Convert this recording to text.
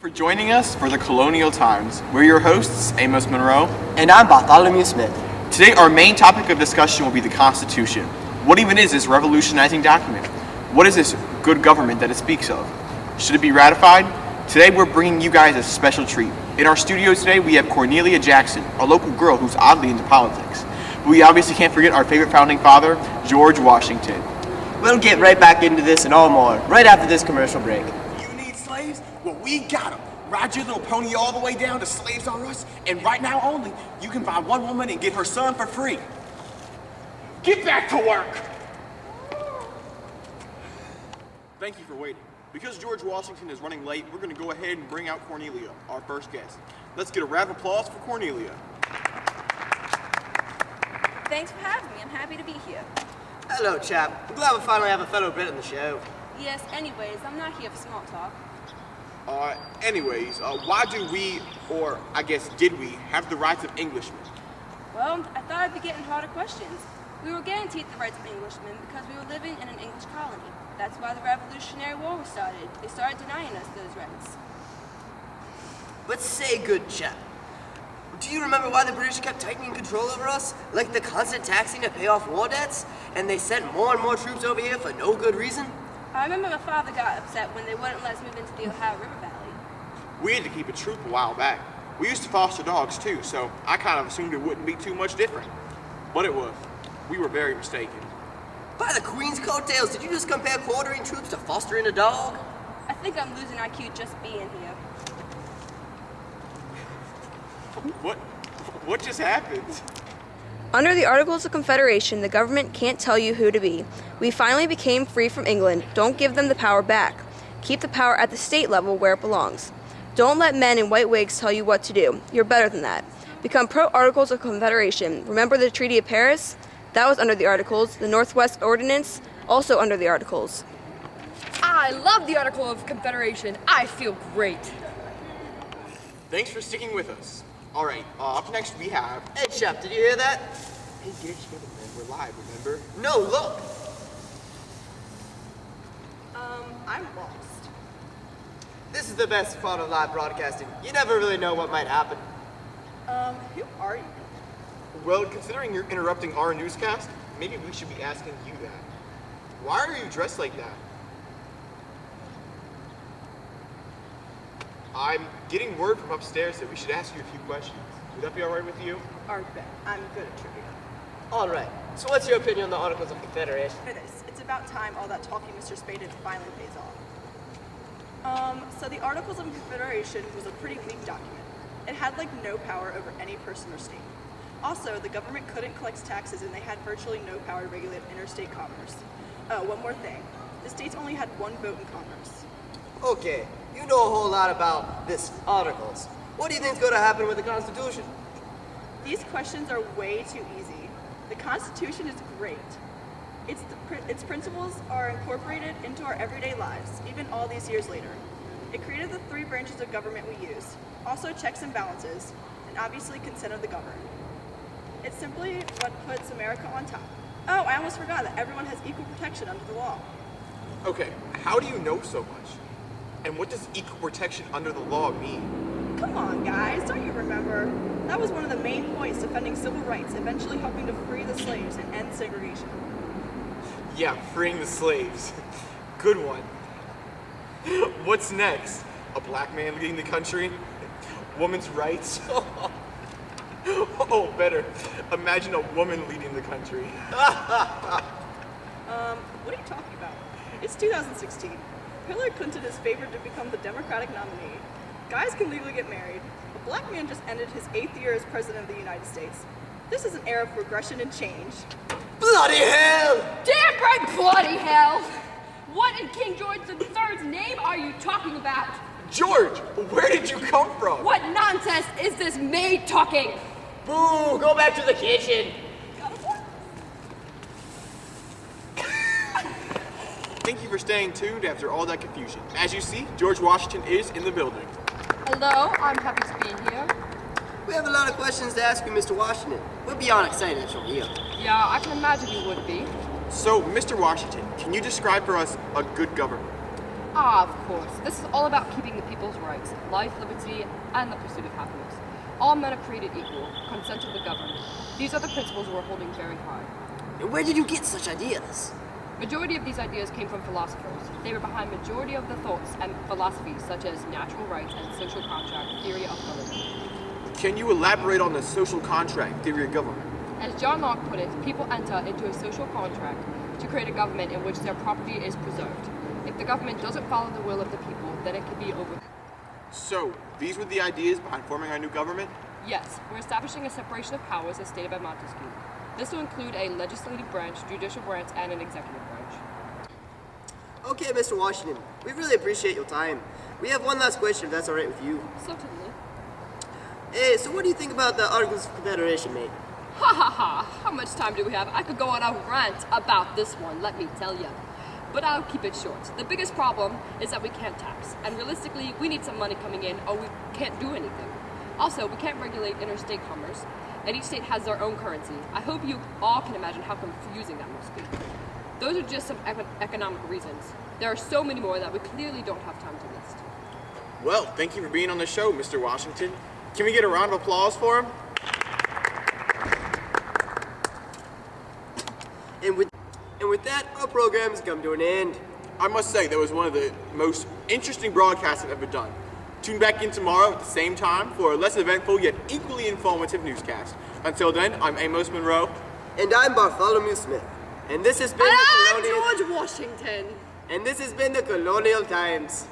For joining us for the Colonial Times. We're your hosts, Amos Monroe. And I'm Bartholomew Smith. Today, our main topic of discussion will be the Constitution. What even is this revolutionizing document? What is this good government that it speaks of? Should it be ratified? Today, we're bringing you guys a special treat. In our studio today, we have Cornelia Jackson, a local girl who's oddly into politics. We obviously can't forget our favorite founding father, George Washington. We'll get right back into this and all more right after this commercial break. You need slaves? Well, we got them. Ride your little pony all the way down to Slaves R Us, and right now only, you can buy one woman and get her son for free. Get back to work! Thank you for waiting. Because George Washington is running late, we're going to go ahead and bring out Cornelia, our first guest. Let's get a round of applause for Cornelia. Thanks for having me. I'm happy to be here. Hello, chap. I'm glad we finally have a fellow Brit on the show. Yes, anyways, I'm not here for small talk. Why do we, or I guess did we, have the rights of Englishmen? Well, I thought I'd be getting harder questions. We were guaranteed the rights of Englishmen because we were living in an English colony. That's why the Revolutionary War was started. They started denying us those rights. But say, good chap, do you remember why the British kept tightening control over us? Like the constant taxing to pay off war debts? And they sent more and more troops over here for no good reason? I remember my father got upset when they wouldn't let us move into the Ohio River Valley. We had to keep a troop a while back. We used to foster dogs too, so I kind of assumed it wouldn't be too much different. But it was. We were very mistaken. By the Queen's coattails, did you just compare quartering troops to fostering a dog? I think I'm losing IQ just being here. What just happened? Under the Articles of Confederation, the government can't tell you who to be. We finally became free from England. Don't give them the power back. Keep the power at the state level where it belongs. Don't let men in white wigs tell you what to do. You're better than that. Become pro-Articles of Confederation. Remember the Treaty of Paris? That was under the Articles. The Northwest Ordinance, also under the Articles. I love the Article of Confederation. I feel great. Thanks for sticking with us. All right, up next we have... Hey, chap, did you hear that? Hey, get it together, man. We're live, remember? No, look! I'm lost. This is the best part of live broadcasting. You never really know what might happen. Who are you? Well, considering you're interrupting our newscast, maybe we should be asking you that. Why are you dressed like that? I'm getting word from upstairs that we should ask you a few questions. Would that be all right with you? Art Ben. I'm good at trivia. All right, so what's your opinion on the Articles of Confederation? It is. It's about time all that talking Mr. Spade did finally pays off. So the Articles of Confederation was a pretty weak document. It had like no power over any person or state. Also, the government couldn't collect taxes and they had virtually no power to regulate interstate commerce. Oh, one more thing. The states only had one vote in Congress. Okay, you know a whole lot about this Articles. What do you think's going to happen with the Constitution? These questions are way too easy. The Constitution is great. Its principles are incorporated into our everyday lives, even all these years later. It created the three branches of government we use, also checks and balances, and obviously consent of the governed. It's simply what puts America on top. Oh, I almost forgot that everyone has equal protection under the law. Okay, how do you know so much? And what does equal protection under the law mean? Come on, guys, don't you remember? That was one of the main points defending civil rights, eventually helping to free the slaves and end segregation. Yeah, freeing the slaves. Good one. What's next? A black man leading the country? Women's rights? Oh, better. Imagine a woman leading the country. What are you talking about? It's 2016. Hillary Clinton is favored to become the Democratic nominee. Guys can legally get married. A black man just ended his 8th year as president of the United States. This is an era of progression and change. Bloody hell! Damn right, bloody hell! What in King George III's name are you talking about? George, where did you come from? What nonsense is this maid talking? Boo! Go back to the kitchen! Thank you for staying tuned after all that confusion. As you see, George Washington is in the building. Hello, I'm happy to be here. We have a lot of questions to ask you, Mr. Washington. We're beyond excited that you're here. Yeah, I can imagine you would be. So, Mr. Washington, can you describe for us a good government? Ah, of course. This is all about keeping the people's rights, life, liberty, and the pursuit of happiness. All men are created equal, consent of the governed. These are the principles we're holding very high. And where did you get such ideas? Majority of these ideas came from philosophers. They were behind majority of the thoughts and philosophies such as natural rights and social contract theory of government. Can you elaborate on the social contract theory of government? As John Locke put it, people enter into a social contract to create a government in which their property is preserved. If the government doesn't follow the will of the people, then it can be overthrown. So, these were the ideas behind forming our new government? Yes, we're establishing a separation of powers as stated by Montesquieu. This will include a legislative branch, judicial branch, and an executive branch. Okay, Mr. Washington, we really appreciate your time. We have one last question, if that's all right with you. Certainly. Hey, so what do you think about the Articles of Confederation, mate? Ha ha ha! How much time do we have? I could go on a rant about this one, let me tell you. But I'll keep it short. The biggest problem is that we can't tax. And realistically, we need some money coming in or we can't do anything. Also, we can't regulate interstate commerce, and each state has their own currency. I hope you all can imagine how confusing that must be. Those are just some economic reasons. There are so many more that we clearly don't have time to list. Well, thank you for being on the show, Mr. Washington. Can we get a round of applause for him? And with that, our program has come to an end. I must say, that was one of the most interesting broadcasts I've ever done. Tune back in tomorrow at the same time for a less eventful yet equally informative newscast. Until then, I'm Amos Monroe. And I'm Bartholomew Smith. And this has been I'm the Colonial... George Washington. And this has been the Colonial Times.